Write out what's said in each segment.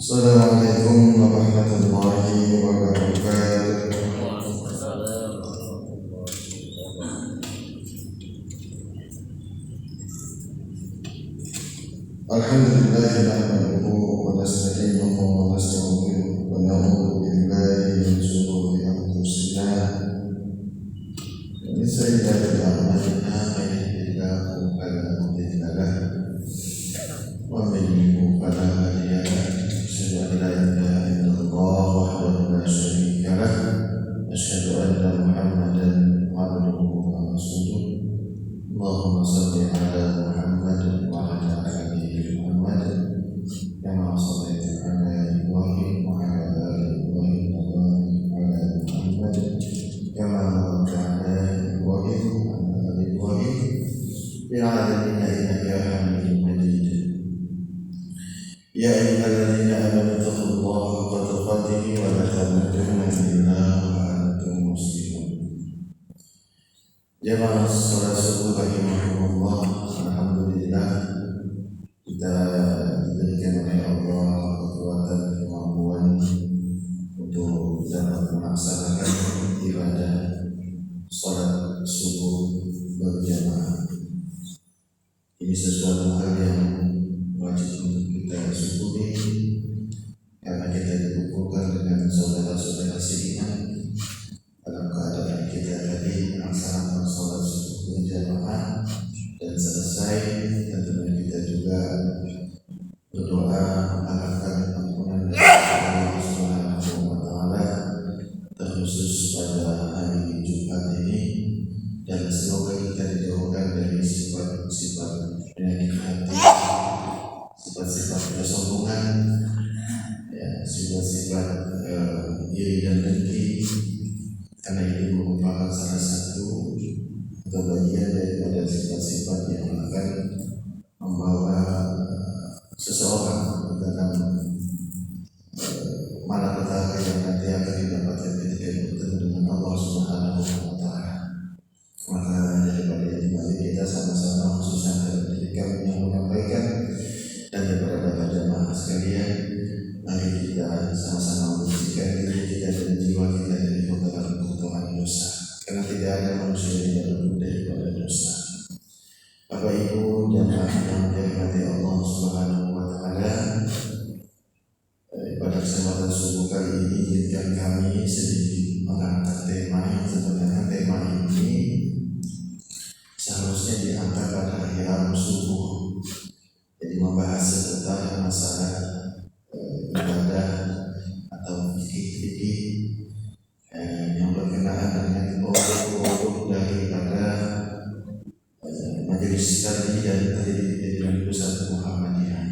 Assalamualaikum warahmatullahi wabarakatuh. Alhamdulillah nahmaduhu wa nasta'inuhu wa nastaghfiruh wa na'udzu billahi min shururi anfusina wa min sayyiati a'malina man yahdihillahu fala mudilla lahu wa man yudlil fala hadiya lahu. Asyhadu an la ilaha illallah wahdahu la syarika lahu wa asyhadu anna Muhammadan abduhu wa rasuluh. Allahumma shalli ala Muhammad wa ala ali Muhammad kama shallaita ala Ibrahim wa ala ali Ibrahim wa ala Muhammad kama barakta ala Ibrahim wa ala ali Ibrahim fil alamin innaka Hamidum Majid. Ya ayyuhalladzina amanu taqullaha haqqa tuqatih wa la tamutunna illa wa antum muslimun. Jamaah salat subuh rahimahumullah, alhamdulillah kita diberikan oleh Allah kekuatan kemampuan untuk dapat melaksanakan ibadah salat subuh berjamaah. Ini sesuatu hal yang wajib untuk kita syukuri karena kita dikumpulkan dengan saudara-saudara seiman dalam keadaan kita tadi melaksanakan sholat subuh berjamaah dan selesai, tentunya kita juga berdoa mengharapkan ampunan dari Allah Subhanahu wa Ta'ala, terkhusus pada hari Jumat ini, dan semoga kita dijauhkan dari sifat-sifat penyakit hati, sifat-sifat kesombongan, sifat-sifat iri dan dengki. Karena itu merupakan salah satu atau bagian daripada sifat-sifat yang akan membawa seseorang ke dalam malapetaka yang nanti akan didapatkan ketika bertemu dengan Allah Subhanahu wa Ta'ala. Maka daripada itu mari kita sama-sama, khususnya dari kami yang menyampaikan dan daripada para jamaah sekalian, mari kita sama-sama membersihkan diri kita dan jiwa kita dari kotoran dosa, karena tidak ada manusia yang tidak luput daripada dosa. Bapak Ibu jamaah yang dirahmati Allah Subhanahu wa Ta'ala, pada kesempatan subuh kali ini izinkan kami sedikit mengangkat tema yang sebenarnya tema ini seharusnya diangkat pada hari subuh, jadi membahas seputar masalah ibadah atau fikih yang berkenaan dengan produk daripada majelis tadi dan tadi pusat Muhammadiyah.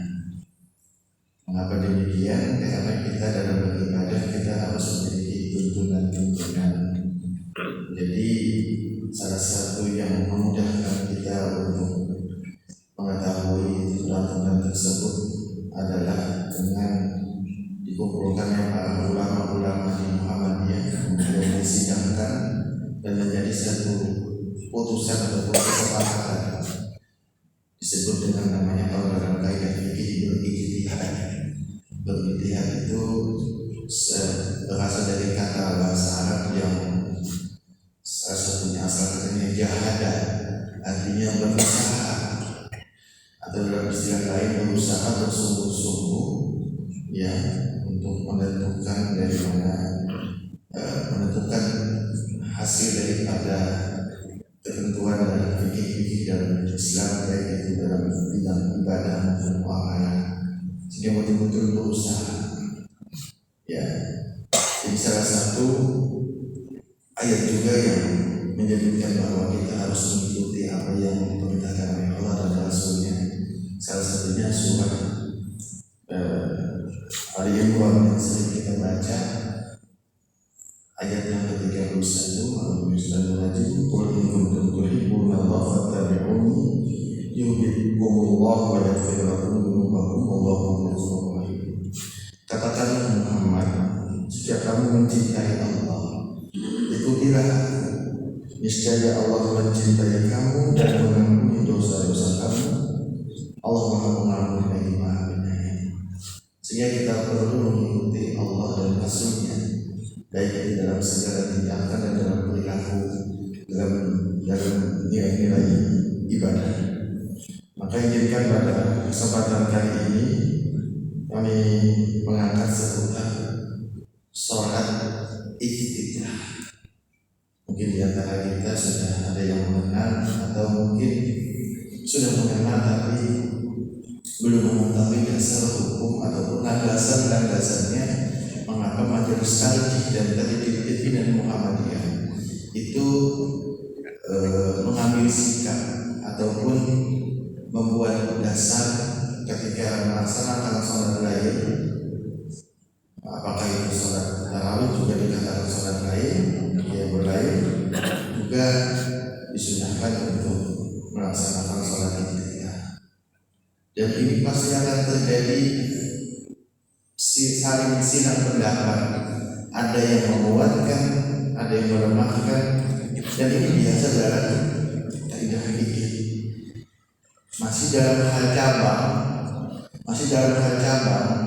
Mengapa demikian? Karena kita dalam beribadah kita harus memiliki tuntunan-tuntunan. Jadi salah satu yang memudahkan kita untuk mengetahui tuntunan tersebut adalah dengan dikumpulkannya para ulama-ulama di Muhammadiyah kemudian disidangkan dan menjadi satu putusan atau kesepakatan, disebut dengan namanya kalau dalam kaidah fikih berijtihad. Berijtihad itu berasal dari kata bahasa Arab yang salah satunya asal katanya jahada, artinya berusaha, atau dalam istilah lain berusaha bersungguh-sungguh ya untuk menentukan dari mana menentukan hasil daripada ketentuan dalam fikih dalam Islam, baik itu dalam bidang ibadah maupun muamalah, sehingga betul-betul berusaha. Ya, jadi salah satu ayat juga yang menyebutkan bahwa kita harus mengikuti apa yang diperintahkan oleh Allah dan Rasulnya. Salah satunya surat Ali Imran yang sering kita baca, ayat yang ke-31, Al-Mustadrojim, Qul in kuntum tuhibbuna Allaha fattabi'uni yuhibbukumullahu wa yaghfir lakum dzunubakum wallahu ghafurur rahim. Katakanlah Muhammad, jika kamu mencintai Allah, ikutilah aku. Niscaya Allah mencintai kamu dan mengampuni dosa-dosa kamu. Allah Maha Pengampun lagi Maha Penyayang. Sehingga sehingga kita perlu mengikuti Allah dan Rasul-Nya, baik di dalam segala tindakan dan dalam perilaku, dalam nilai-nilai ibadah. Maka izinkan pada kesempatan kali ini kami mengangkat seputar sholat iftitah. Mungkin di antara kita sudah ada yang mengenal atau mungkin sudah mengenal tapi belum mengetahui dasar hukum ataupun landasan-landasannya mengapa majelis tarjih dan tajdid pimpinan Muhammadiyah itu mengambil sikap ataupun membuat dasar ketika melaksanakan sholat lain, apakah itu sholat tarawih juga dikatakan sholat lain, yang berlain juga disunahkan untuk melaksanakan sholat iftitah. Dan ini pasti akan terjadi saling silang pendapat, ada yang menguatkan, ada yang melemahkan, dan ini biasa dalam kaidah fikih. Masih dalam hal cabang,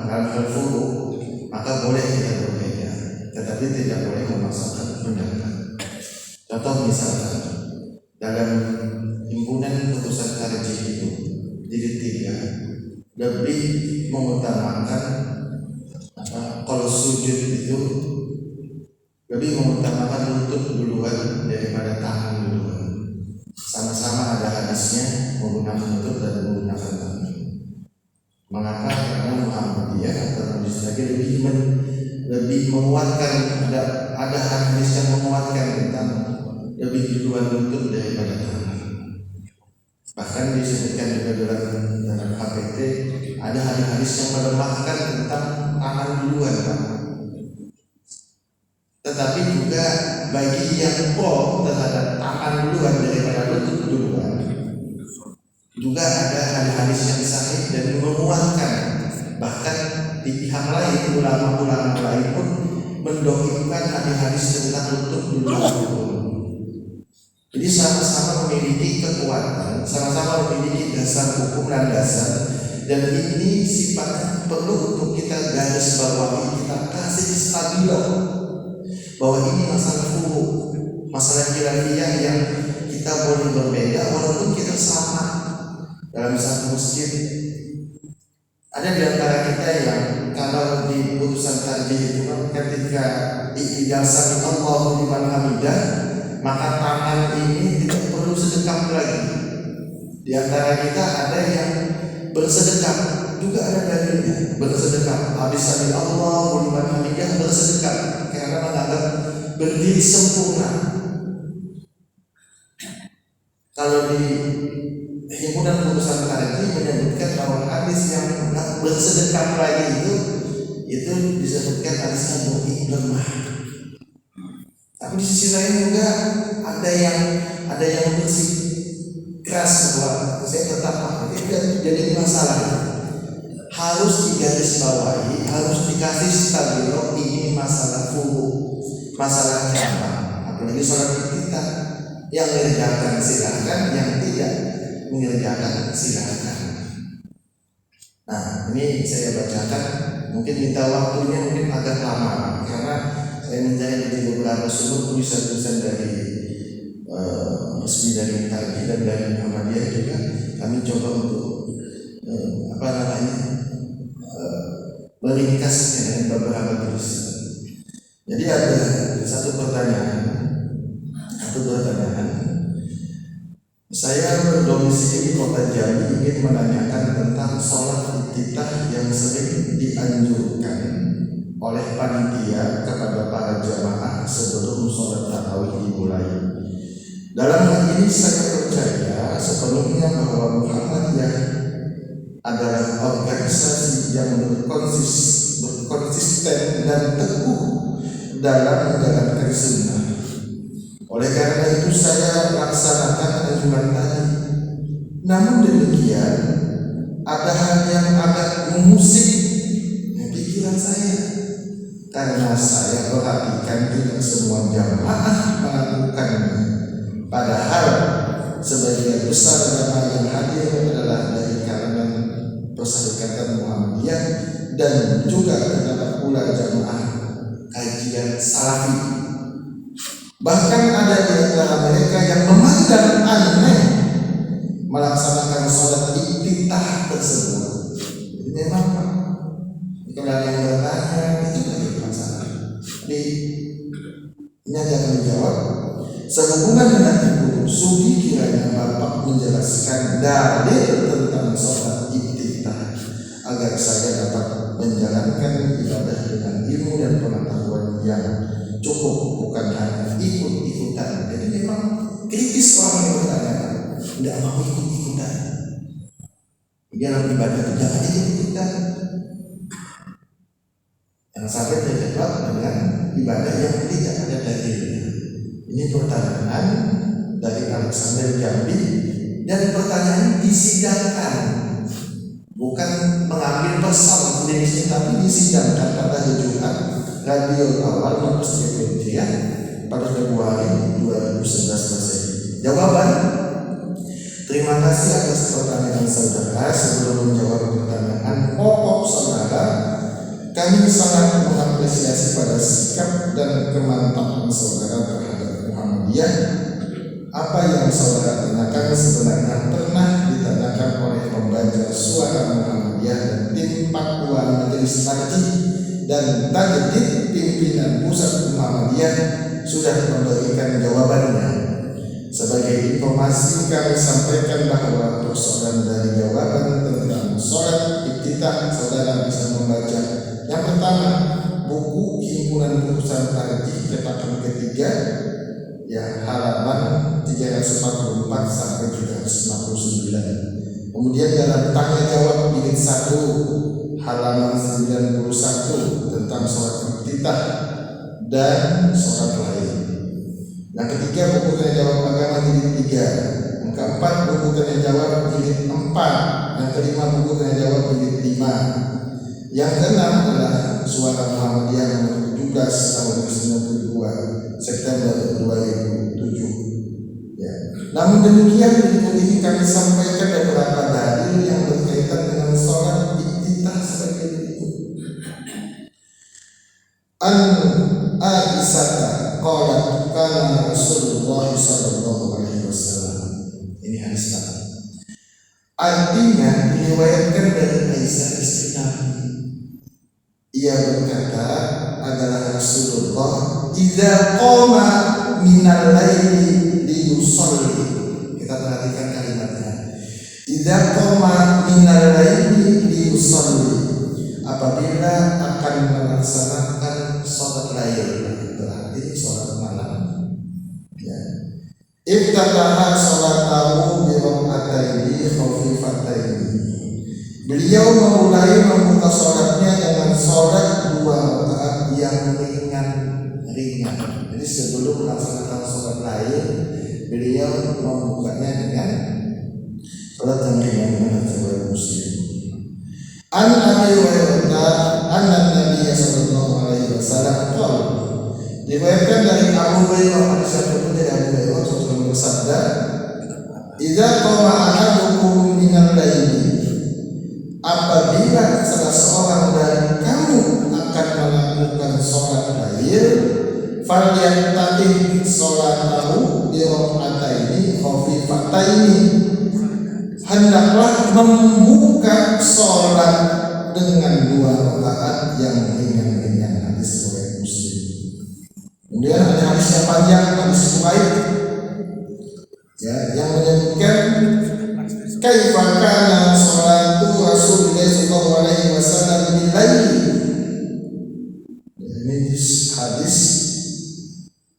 dalam hal furu, maka boleh kita berbeda, tetapi tidak boleh memaksakan pendapat. Contoh misalkan dalam himpunan putusan tarjih itu jilid 3 lebih mengutamakan kalau sujud itu lebih mengutamakan lutut duluan daripada tangan duluan. Sama-sama ada hadisnya menggunakan lutut dan menggunakan tangan. Mengapa? Karena Muhammadiyah atau bisa lagi lebih menguatkan, ada hadis yang menguatkan tentang lebih duluan lutut daripada tangan. Bahkan disebutkan juga dalam HPT ada hadis yang melemahkan tentang tangan duluan. Tetapi juga bagi yang pro terhadap tangan duluan daripada lutut duluan, juga ada hadis yang sahih dan menguatkan. Bahkan di pihak lain, ulama-ulama lain pun mendokimkan hadis tentang lutut duluan. Jadi sama-sama memiliki kekuatan, sama-sama memiliki dasar hukum dan dasar, dan ini sifatnya perlu untuk kita garis bawahi, kita kasih stabilo bahwa ini masalah furu, masalah khilafiyah yang kita boleh berbeda walaupun kita sama dalam satu masjid. Ada di antara kita yang kalau di putusan tarjih itu ketika i'tidal sami Allahu liman hamidah, maka tangan ini tidak perlu sedekap lagi. Di antara kita ada yang bersedekap, juga ada dalilnya bersedekap. Habis sami Allahu liman hamidah bersedekap karena menganggap berdiri sempurna. Kalau di himpunan putusan tarjih menyebutkan bahwa hadis yang bersedekap lagi itu disebutkan hadisnya lemah. Tapi di sisi lain juga ada yang bersih keras bahwa saya tetap itu jadi masalah. Harus digarisbawahi, harus dikasih stabilo, ini masalah furu, masalah cabang. Apalagi sholat kita yang mengerjakan silahkan, yang tidak mengerjakan silahkan. Nah, ini saya bacakan, mungkin minta waktunya mungkin agak lama karena saya mencari di beberapa sumber tulisan-tulisan dari resmi dari Tarjih dan dari Muhammadiyah juga. Kami coba untuk meringkasnya dengan beberapa tulisan. Jadi ada satu pertanyaan. Saya berdomisili di kota Jambi, ingin menanyakan tentang sholat iftitah yang sering dianjurkan oleh panitia kepada para jamaah sebelum sholat tarawih dimulai. Dalam hal ini saya percaya sepenuhnya bahwa Muhammadiyah adalah organisasi yang berkonsisten dan teguh dalam menjalankan sunnah. Oleh karena itu saya laksanakan anjuran tadi. Namun demikian ada hal yang agak mengusik pikiran saya, karena saya perhatikan tidak semua jamaah melakukannya. Padahal sebagian besar jamaah yang hadir adalah dari kalangan Perserikatan Muhammadiyah dan juga terdapat pula jamaah kajian salafi. Bahkan ada di antara mereka yang memandang aneh melaksanakan sholat iftitah tersebut. Jadi memang kalau ada yang bertanya itu lagi masalah. Jadi ini dia akan menjawab. Sehubungan dengan itu, sudi kiranya Bapak menjelaskan dalil tentang sholat iftitah agar saya dapat menjalankan ibadah dengan ilmu dan pengetahuan yang cukup, bukan hanya ikut-ikutan. Jadi memang kritis orang yang bertanya, tidak mau ikut-ikutan. Dalam ibadah itu jangan ikut-ikutan. Yang sampai terjebak dengan ibadah yang tidak ada dalilnya. Ini pertanyaan dari Alexander Jambi, dan pertanyaan disidangkan, bukan mengambil pesan dari sini, tapi disidangkan pada hari Jumat Rabiul Awal 13 Hijriah pada Februari 2011 Masehi. Jawaban: terima kasih atas pertanyaan saudara. Sebelum menjawab pertanyaan pokok saudara, kami sangat mengapresiasi pada sikap dan kemantapan saudara terhadap Muhammadiyah. Apa yang saudara tanyakan sebenarnya pernah ditanyakan oleh pembaca Suara Muhammadiyah dan tim Pakua Majelis Tarjih dan Tajdid pimpinan pusat Muhammadiyah sudah memberikan jawabannya. Sebagai informasi kami sampaikan bahwa persoalan dari jawaban tentang sholat iftitah saudara bisa membaca yang pertama, buku Himpunan Pusat Tarjih cetakan ketiga, ya, halaman 344 sampai 359. Kemudian dalam tanya jawab jilid 1 halaman 91 tentang sholat iftitah dan sholat lain. Yang ketiga, buku tanya jawab agama jilid 3. Yang keempat, buku tanya jawab jilid 4. Yang kelima, buku tanya jawab jilid 5. Yang keenam adalah Suara Muhammadiyah nomor 17 tahun 92 September 2007. Ya. Namun demikian, berikut ini kami sampaikan beberapa dalil yang berkaitan dengan sholat iftitah sebagai berikut. An Aisyah qalat kana Rasulullah sallallahu alaihi wasallam. Ini hadis Nabi. Artinya diriwayatkan dari Aisyah istri Nabi. Ia berkata adalah Rasulullah idza qama minal laili liyusalli. Kita perhatikan kalimatnya. Idza qama minal laili liyusalli. Apabila akan melaksanakan sholat lail, berarti sholat malam. Ya. Iftataha sholatahu bi rak'ataini khafifataini. Beliau memulai membuka sholatnya dengan sholat 2 rakaat yang ringan. Jadi sebelum melaksanakan sholat lain, beliau membukanya dengan sholat yang ringan dengan riwayat Muslim. An Abi Hurairah anna Nabi sallallahu alaihi wasallam qala, diriwayatkan dari Abu Hurairah hadis yang dari Abu Hurairah Rasulullah bersabda, "Idza qama ahadukum minal laili." Apabila salah seorang dari kamu akan melakukan sholat lail, falyaqtadi sholatahu bi rak'ataini khafifataini. Hendaklah membuka sholat dengan 2 rakaat yang ringan-ringan. Hadis riwayat Muslim. Kemudian ada hadis yang panjang, hadis Bukhari, ya, yang menyebutkan kaifa kana sholatu Rasulullah sallallahu alaihi wasallam bil lail. Ini hadis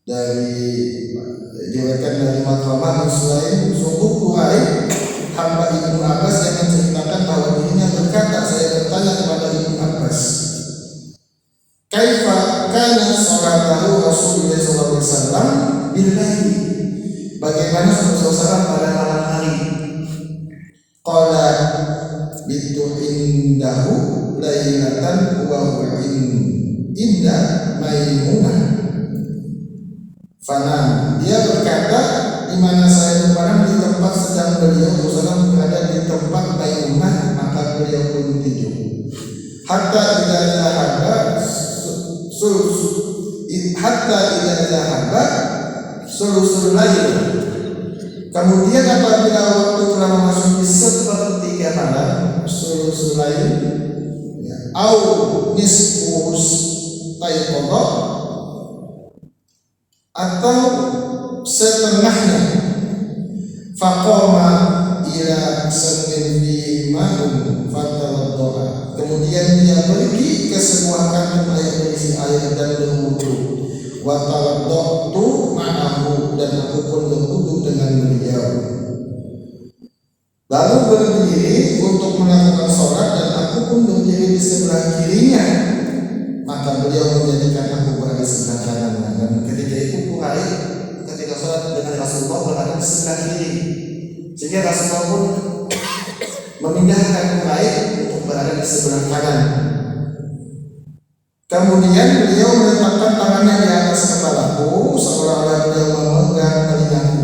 dari diriwayatkan dari Matramah Sulaim sungguh Quraib hamba Ibnu Abbas yang menceritakan bahwa dirinya berkata, saya bertanya kepada Ibnu Abbas, kaifa kana sholatu Rasulullah sallallahu alaihi wasallam bil lail. Bagaimana Rasulullah pada malam hari? Qala bitu indahu lailatan wa huwa inda Maimunah. Fana, dia berkata, di mana saya bermalam di tempat sedang beliau Rasulullah berada di tempat Maimunah, maka beliau pun tidur. hatta idza dhahaba sulusul lail. Kemudian apabila waktu telah memasuki sepertiga malam, sulusul lail, au nisfus tayqadha, atau setengahnya, faqama ila samin fi ma'un fatawaddoa, kemudian dia pergi ke sebuah kantong air berisi air dan berwudu, wa tawaddatu ma'ahu, dan aku pun berwudu dengan beliau, lalu berdiri untuk melakukan sholat dan aku pun berdiri di sebelah kirinya, maka beliau menjadikan aku berada di sebelah kanannya. Dan ketika itu Quraib ketika sholat dengan Rasulullah berada di sebelah kiri, sehingga Rasulullah pun memindahkan Quraib untuk berada di sebelah kanan. Kemudian beliau meletakkan tangannya di atas kepalaku seolah-olah beliau memegang telingaku,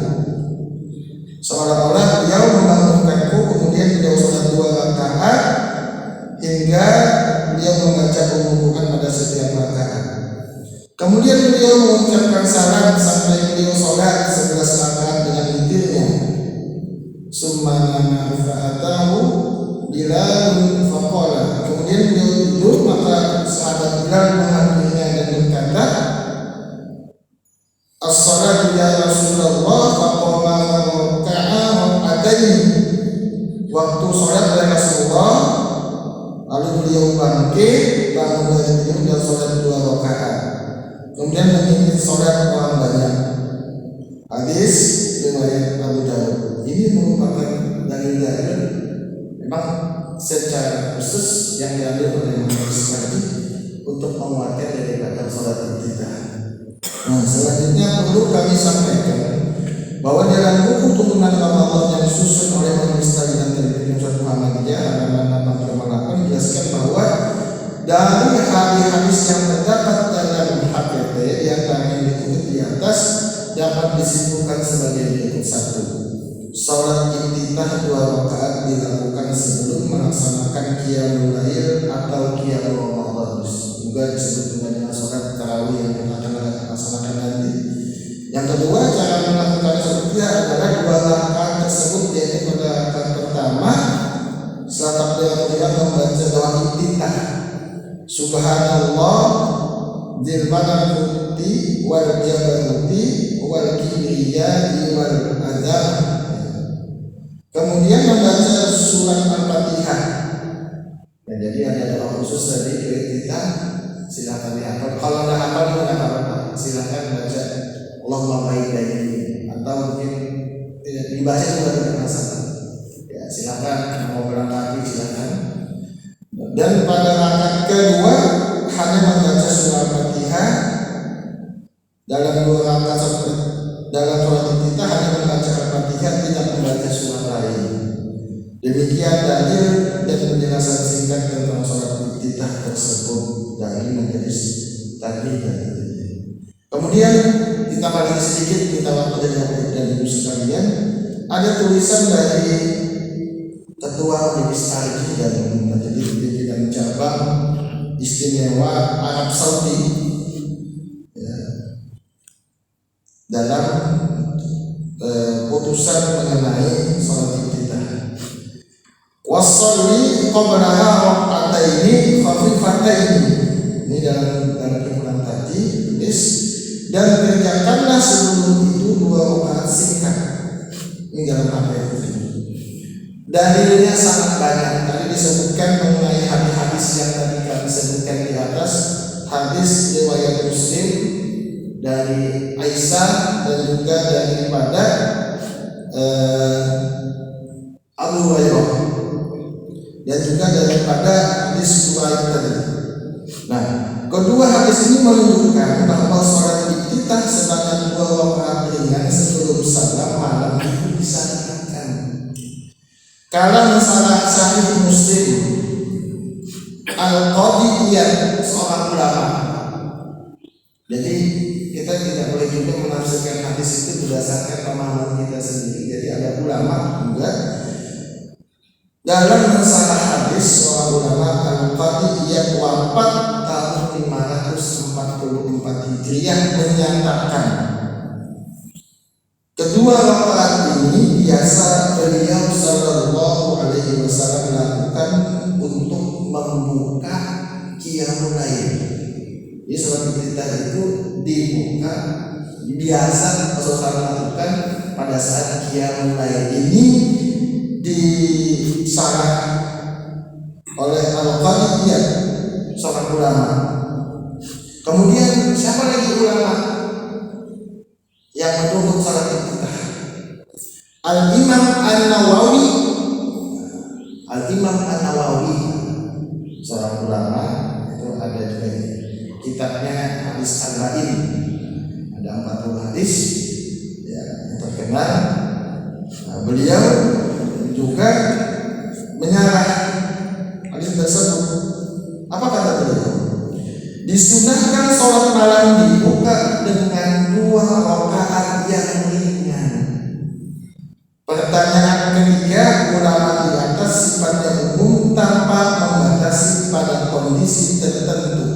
seolah-olah beliau membangunkanku. Kemudian beliau sholat 2 rakaat hingga beliau membaca Al-Quran pada setiap rakaat. Kemudian beliau mengucapkan salam sampai beliau sholat 11 rakaat dengan witirnya. Summa fa'atahu Bilal faqala, kemudian beliau tidur, maka sahabat Bilal menghampirinya dan berkata, as-salatu ya Rasulullah, faqama raka'a raka'atain. Waktu sholat oleh Rasulullah, lalu beliau bangkit, bangun dari tidur dan sholat 2 rakaat. Kemudian memimpin sholat orang banyak. Hadis riwayat Abu Dawud. Ini merupakan dalil-dalil memang secara khusus yang diambil oleh Imam Syafi'i untuk menguatkan daripada sholat iftitah. Nah, selanjutnya perlu kami sampaikan bahwa dalam buku turunan Ramadan yang disusun oleh Majelis Ta'lim dan Penyusun Muhammadiyah halaman 8 dijelaskan bahwa dari hadis yang terdapat dalam HPT yang kami dikutip di atas dapat disimpulkan sebagai berikut: 1. Sholat iftitah 2 rakaat dilakukan sebelum melaksanakan qiyamul lail atau qiyamul Ramadan, juga disebut dengan sholat tarawih yang kita akan laksanakan nanti. Yang kedua, cara melakukan sholat iftitah adalah 2 rakaat tersebut, yaitu pada rakaat pertama setelah takbiratul membaca doa iftitah, Subhanallah dzil malakuti wal jabaruti wal kibriyai wal azam. Kemudian membaca surat Al-Fatihah. Ya, jadi ada doa khusus dari iftitah, silakan dihafal. Kalau tidak hafal juga tidak apa-apa, silakan baca Allahumma baik dari, atau mungkin tidak dibaca juga tidak masalah. Ya, silakan mau berangkat silakan. Dan pada rakaat kedua hanya membaca surat Al-Fatihah. Dalam 2 rakaat dalam sholat iftitah hanya membaca Al-Fatihah, tidak membaca surat lain. Demikian dalil dan penjelasan singkat tentang sholat iftitah tersebut dari Majelis Ta'lim dan Penyusun. Kemudian ditambah lagi sedikit, kita waktu dan ibu sekalian, ada tulisan dari Ketua Majelis Ta'lim dan Majelis Pimpinan Cabang Istimewa Arab Saudi, ya, dalam putusan mengenai sholat iftitah. Wassalli qablaha raka'ataini khafifataini. Ini dalam kumpulan tadi tulis, dan kerjakanlah sebelum itu 2 rakaat singkat. Ini dalam hadis. Dalilnya sangat banyak. Tadi disebutkan mengenai hadis-hadis yang tadi kami sebutkan di atas, hadis riwayat Muslim dari Aisyah dan juga daripada Abu Hurairah, dan juga daripada hadis Quraib tadi. Nah, kedua hadis ini menunjukkan bahwa sholat iftitah sebanyak 2 rakaat ringan sebelum salam malam itu disyariatkan. Kalau masalah Sahih Muslim, Al-Qadiyah seorang ulama. Jadi kita tidak boleh juga menafsirkan hadis itu berdasarkan pemahaman kita sendiri. Jadi ada ulama juga dalam masalah hadis hadis seorang ulama Al-Qadi yang wafat tahun 544 Hijriah menyatakan kedua rakaat ini biasa beliau sallallahu alaihi wasallam lakukan untuk membuka qiyamul lail. Jadi salat kita itu dibuka biasa Rasulullah lakukan pada saat qiyamul lail. Ini disarah oleh Al-Qadiyah seorang ulama. Kemudian siapa lagi ulama yang mendukung salat iftitah? Al-Imam An-Nawawi. Al-Imam An-Nawawi seorang ulama, itu ada juga kitabnya Hadis Arba'in, ada 40 hadis ya, yang terkenal. Nah, beliau juga menyarah hadis tersebut. Apa kata beliau? Disunahkan sholat malam dibuka dengan 2 rakaat yang ringan. Pertanyaan ketiga, ulama di atas sifatnya umum tanpa membatasi pada kondisi tertentu.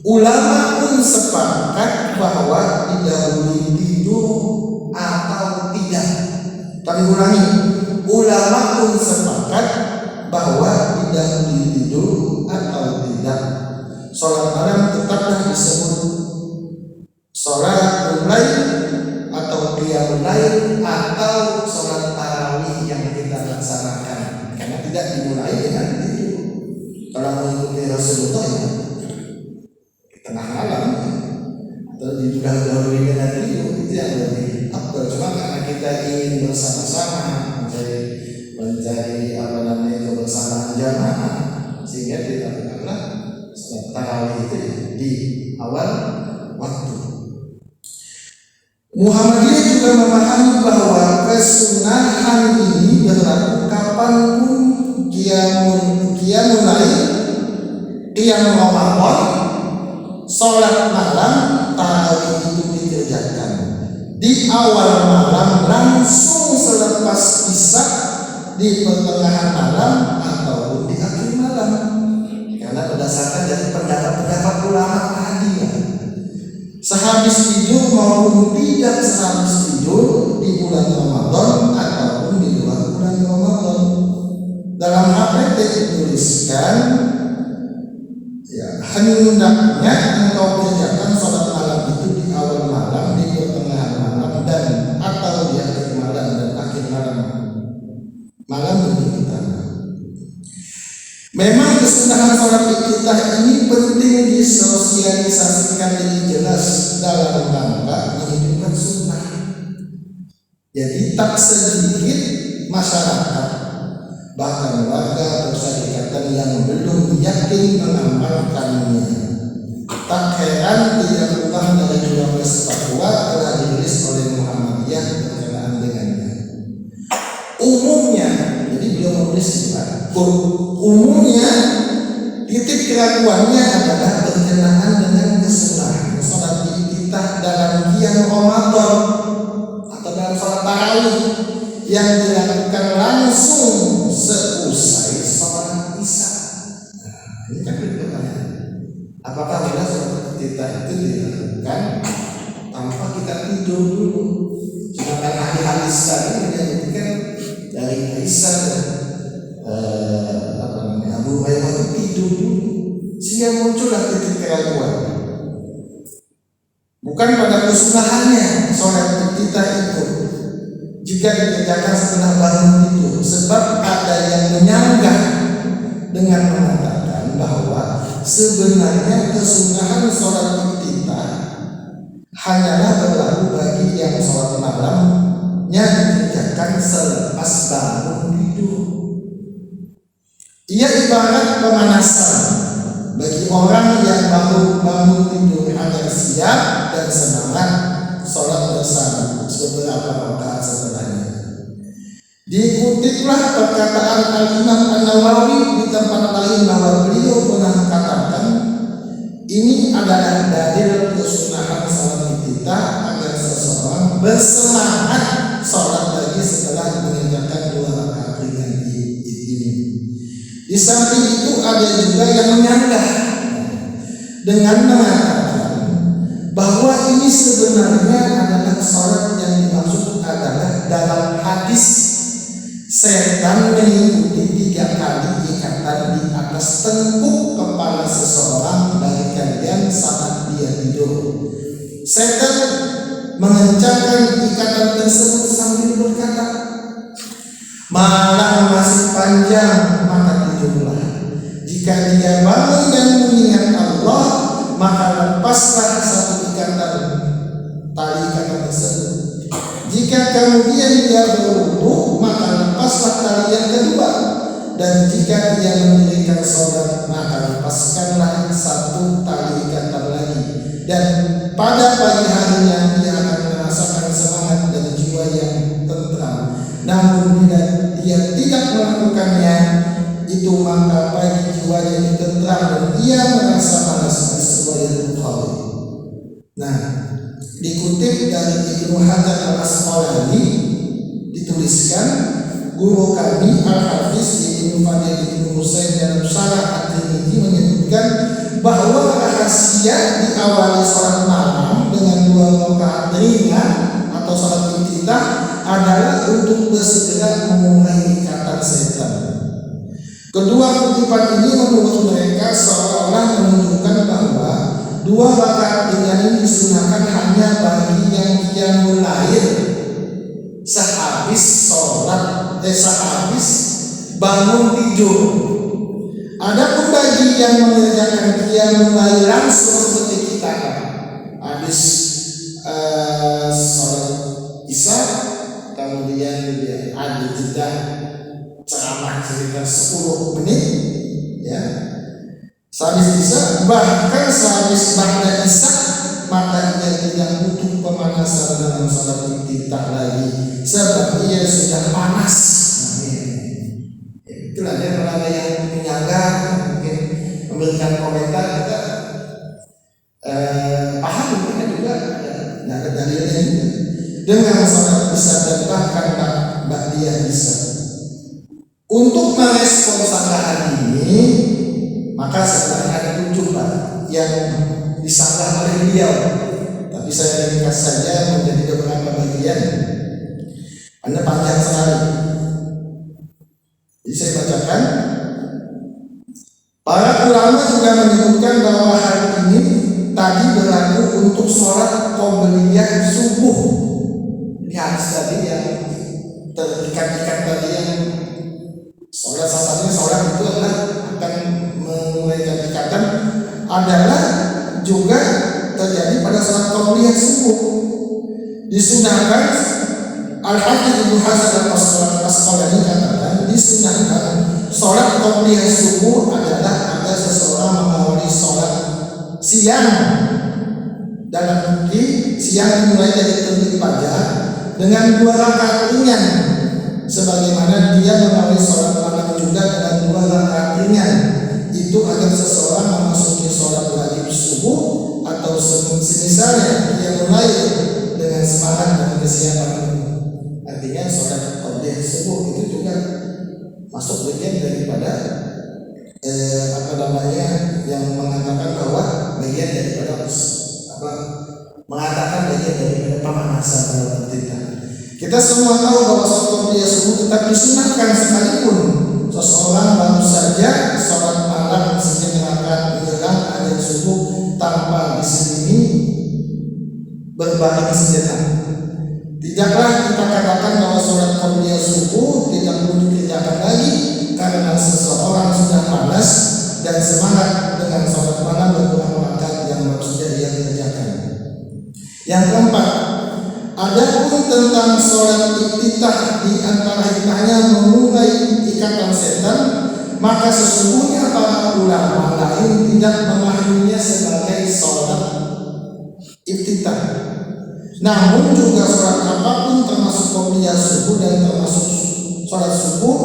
Ulama pun sepakat bahwa didahului tidur atau tidak. Kami ulangi, ulama pun sepakat bahwa didahului tidur atau tidak. Sholat malam tetaplah disebut sholat lail atau qiyamul lail atau sholat tarawih yang kita laksanakan, karena tidak dimulai dengan itu. Kalau mengikuti Rasulullah ya tengah malam atau didahului dengan itu yang lebih afdal. Cuma karena kita ingin bersama-sama mencari kebersamaan jamaah, sehingga dilakukanlah sholat tarawih itu di awal waktu. Muhammadiyah juga memahami bahwa kesunahan ini berlaku kapanpun qiyamul lail, qiyam Ramadan, sholat malam, tarawih itu dikerjakan di awal malam langsung selepas isya, di pertengahan malam ataupun di akhir malam. Karena berdasarkan dari pendapat ulama tadi ya, sehabis tidur maupun tidak sehabis tidur di bulan Ramadan ataupun di luar bulan Ramadan. Dalam HPT dituliskan ya, hendaknya engkau kerjakan sholat malam itu di awal malam, di pertengahan malam, dan atau di akhir malam dan akhir malam. Malam lebih utama. Memang kesunahan sholat iftitah ini penting disosialisasikan dengan jelas dalam rangka menghidupkan sunnah. Jadi tak sedikit masyarakat, bahkan warga persyarikatan yang belum yakin mengamalkannya. Tak heran tidak kurang dari 12 fatwa telah ditulis oleh Muhammadiyah berkenaan dengannya. Umumnya, jadi beliau menulis juga, umumnya titik keraguannya adalah berkenaan dengan kesunahan sholat iftitah dalam qiyam Ramadan atau dalam sholat tarawih yang dilakukan langsung seusai sholat isya. Nah, ini kan pertanyaan, apakah benar sholat iftitah itu dilakukan tanpa kita tidur dulu? Sedangkan hadis tadi menyebutkan dari Aisyah dan Abu Hurairah itu tidur dulu, sehingga muncullah titik keraguan. Bukan pada kesunahannya sholat iftitah itu jika dikerjakan setelah bangun tidur, sebab ada yang menyanggah dengan mengatakan bahwa sebenarnya kesunahan sholat iftitah hanyalah berlaku bagi yang sholat malamnya dikerjakan selepas bangun tidur. Ia ibarat pemanasan bagi orang yang bangun tidur agar siap dan semangat sholat bersama beberapa rakaat setelahnya. Diikutilah perkataan Al-Imam An-Nawawi di tempat lain bahwa beliau pernah katakan, ini adalah dalil kesunahan sholat iftitah agar seseorang bersemangat sholat lagi setelah mengerjakan 2 rakaat ringan ini. Di samping itu ada juga yang menyanggah dengan mengatakan bahwa ini sebenarnya adalah sholat yang dimaksud adalah dalam hadis setan mengikuti 3 kali ikatan di atas tengkuk kepala seseorang dari kalian saat dia tidur. Setan mengencangkan ikatan tersebut sambil berkata, malam masih panjang, maka tidurlah. Jika dia bangun dan mengingat Allah, maka lepaslah satu ikatan tali ikatan tersebut. Jika kemudian dia berwudu, maka lepaslah tali yang kedua. Dan jika dia mendirikan sholat, maka lepaskanlah satu tali ikatan lagi. Dan pada pagi harinya dia akan merasakan semangat dan jiwa yang tentram. Namun bila dia tidak melakukannya, itu maka pagi jiwanya tentram dan ia merasa panas sesuai Bukhari. Nah, dikutip dari Ibnu Hajar al-Asqalani dituliskan, guru kami Al-Hafiz Ibnu Fadil Ibnu Husain dalam Syarah At-Tirmidzi menyebutkan bahwa rahasia diawali sholat malam dengan 2 rakaat ringan atau sholat iftitah adalah untuk bersegera memulai ikatan setan. Kedua kutipan ini menurut mereka seolah-olah menunjukkan bahwa 2 rakaat ringan ini disunahkan hanya bagi yang qiyamul lail sehabis bangun tidur. Adapun bagi yang mengerjakan qiyamul lail langsung seperti kita habis sholat isya, kemudian dia ada jeda ceramah sekitar 10 menit, ya. Sehabis isya, bahkan sehabis ba'da isya, maka dia tidak butuh pemanasan dalam sholat iftitah lagi, sebab dia sudah panas. Itulah dia. Kalau ada yang menyanggah, mungkin memberikan komentar, kita paham mungkin juga ada dalilnya juga. Dengan sholat isya dan bahkan ba'da isya. Untuk merespon sanggahan ini, maka sebenarnya ada 7 yang disanggah oleh beliau. Tapi saya ringkas saja menjadi beberapa bagian. Anda panjang sekali. Jadi saya bacakan. Para ulama juga menyebutkan bahwa hal ini tadi berlaku untuk sholat qobliyah subuh. Di hadis tadi yang terikat-ikat tadi yang sholat sasanya sholat itu adalah akan memulai ikatan adalah juga terjadi pada sholat qobliyah subuh. Disunahkan, Al-Hafidz Ibnu Hajar al-Asqalani katakan, disunahkan sholat qobliyah subuh adalah agar seseorang mengawali sholat siang. Dalam bukti siang dimulai dari terbit fajar dengan 2 rakaat ringan, sebagaimana dia mengawali sholat malam juga dengan 2 rakaat ringan. Itu agar seseorang memasuki sholat wajib subuh atau semisalnya dia mulai dengan semangat dan kesiapan. Artinya sholat qobliyah subuh itu juga masuk bagian daripada yang mengatakan bahwa bagian daripada bagian daripada pemanasan dalam iftitah. Kita semua tahu bahwa sholat qobliyah subuh tetap disunahkan sekalipun seseorang baru saja sholat malam sekian rakaat menjelang adzan subuh tanpa diselingi berbaring sejenak. Tidaklah kita katakan bahwa sholat qobliyah subuh tidak perlu dikerjakan lagi karena seseorang sudah malas dan semangat dengan sholat malam beberapa rakaat yang baru saja dia kerjakan. Yang keempat, adapun tentang sholat iftitah di antara hikmahnya memulai ikatan setan, maka sesungguhnya para ulama lain tidak memahaminya sebagai sholat iftitah. Namun juga sholat apapun termasuk qobliyah subuh dan termasuk sholat subuh,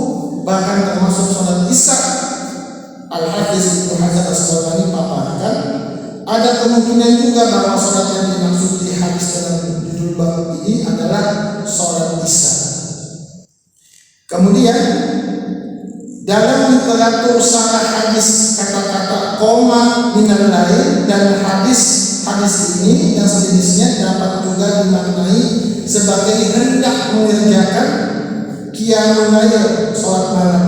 bahkan termasuk sholat isya, Al-Hafiz Ibnu Hajar al-Asqalani paparkan ada kemungkinan juga bahwa sholat yang dimaksud di hadis dalam judul bab ini adalah sholat isya. Kemudian dalam teratur salah hadis kata-kata koma minal lain, dan hadis ini yang sejenisnya dapat juga dimaknai sebagai hendak mengerjakan qiyamul lail, sholat malam.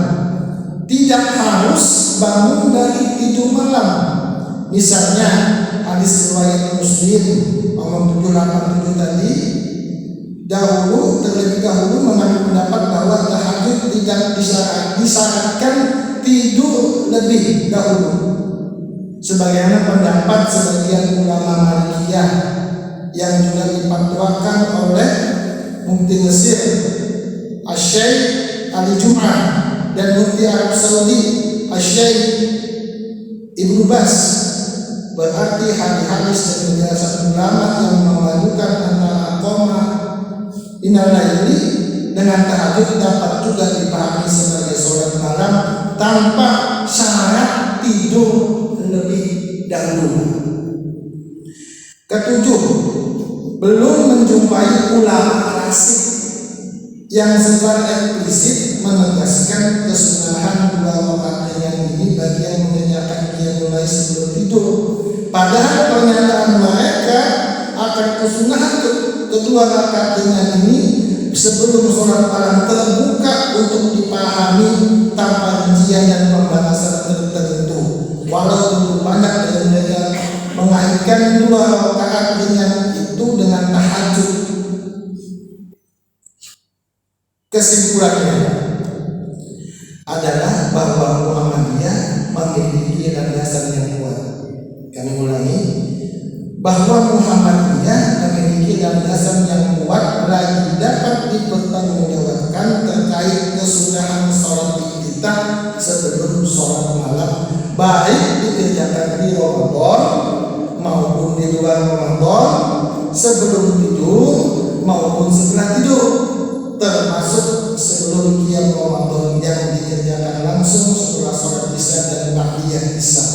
Tidak harus bangun dari tidur malam. Misalnya hadis riwayat Muslim nomor 787 tadi, terlebih dahulu mengambil pendapat bahwa tahajud tidak disyaratkan tidur lebih dahulu, sebagaimana pendapat sebagian ulama Malikiyah yang juga dipatwakan oleh Mufti Mesir Asy-Syaikh Ali Jum'ah dan Mufti Arab Saudi Asy-Syaikh Ibnu Baz. Berarti hadis dan penjelasan ulama yang memadukan antara koma minal laili dengan tahajud dapat juga dipahami sebagai sholat malam tanpa syarat tidur lebih dahulu. Ketujuh, belum menjumpai ulama klasik yang secara eksplisit menegaskan kesunahan 2 rakaat ringan ini bagi yang mengerjakan qiyamul lail sebelum tidur. Padahal pernyataan mereka akan kesunahan kedua rakaat ringan ini sebelum sholat malam terbuka untuk dipahami tanpa rincian dan pembahasan tertentu. Walau banyak dari mereka mengaitkan 2 rakaat ringan itu dengan tahajud. Kesimpulannya adalah bahwa Muhammadiyah memiliki landasan yang kuat. Kami ulangi, bahwa Muhammadiyah memiliki landasan yang kuat lagi dapat dipertanggungjawabkan terkait kesunahan sholat iftitah sebelum sholat malam, baik dikerjakan di Ramadan maupun di luar Ramadan, sebelum tidur maupun setelah tidur, termasuk sebelum qiyam Ramadan yang dikerjakan langsung setelah sholat isya dan ba'diyah isya.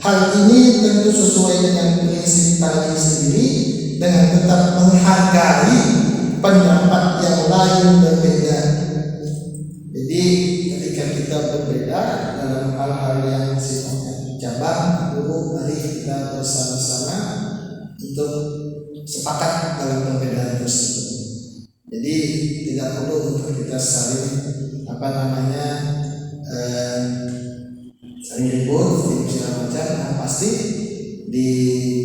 Hal ini tentu sesuai dengan prinsip tadi sendiri, dengan tetap menghargai pendapat yang lain berbeda. Jadi ketika kita berbeda dalam hal-hal yang sifatnya cabang, dulu mari kita bersama-sama untuk sepakat dalam perbedaan tersebut. Jadi tidak perlu untuk kita saling saling ribut segala macam. Yang pasti di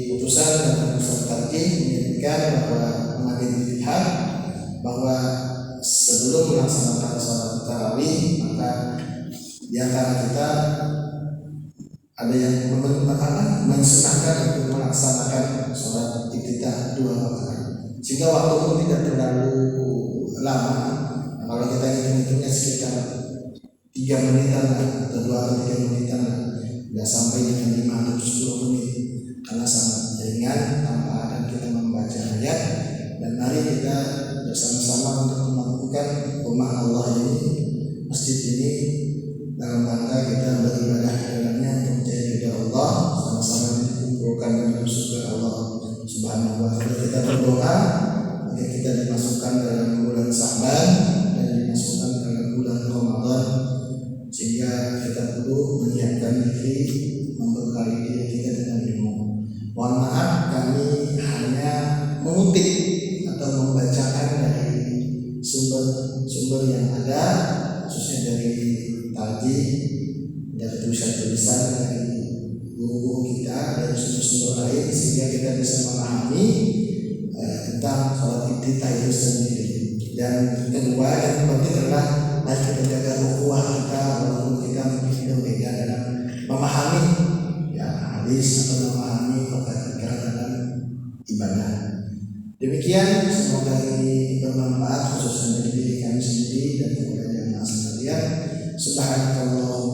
putusan dan putusan tarjih menyebutkan bahwa mengambil ijtihad bahwa sebelum melaksanakan sholat tarawih maka di antara kita ada yang mensunahkan untuk melaksanakan sholat iftitah 2 rakaat, sehingga waktu pun tidak terlalu lama. Nah, kalau kita hitung-hitungnya sekitar 3 menitan atau 2 atau 3 menitan, tidak sampai dengan 5 atau 10 menit, karena sangat ringan tanpa ada kita membaca ayat. Dan mari kita bersama-sama untuk melakukan rumah Allah ini, masjid ini, dalam rangka kita beribadah di dalamnya untuk mencari ridha Allah, sama-sama dikumpulkan dalam surga Allah Subhanahu wa Ta'ala. Kita berdoa agar kita dimasukkan dalam bulan Sya'ban dan dimasukkan dalam bulan Ramadan, sehingga kita perlu menyiapkan diri, membekali diri kita dengan ilmu. Mohon maaf, kami hanya mengutip atau membacakan dari sumber-sumber yang ada, khususnya dari tarjih, dari tulisan-tulisan dari guru kita, dari sumber-sumber lain, sehingga kita bisa memahami tentang sholat iftitah itu sendiri. Dan kedua yang penting adalah mari kita jaga ukhuwah kita, walaupun kita mungkin berbeda dalam memahami hadis atau memahami perkara dalam ibadah. Demikian, semoga ini bermanfaat khususnya bagi diri kami sendiri dan kepada jamaah sekalian. Subhanallah.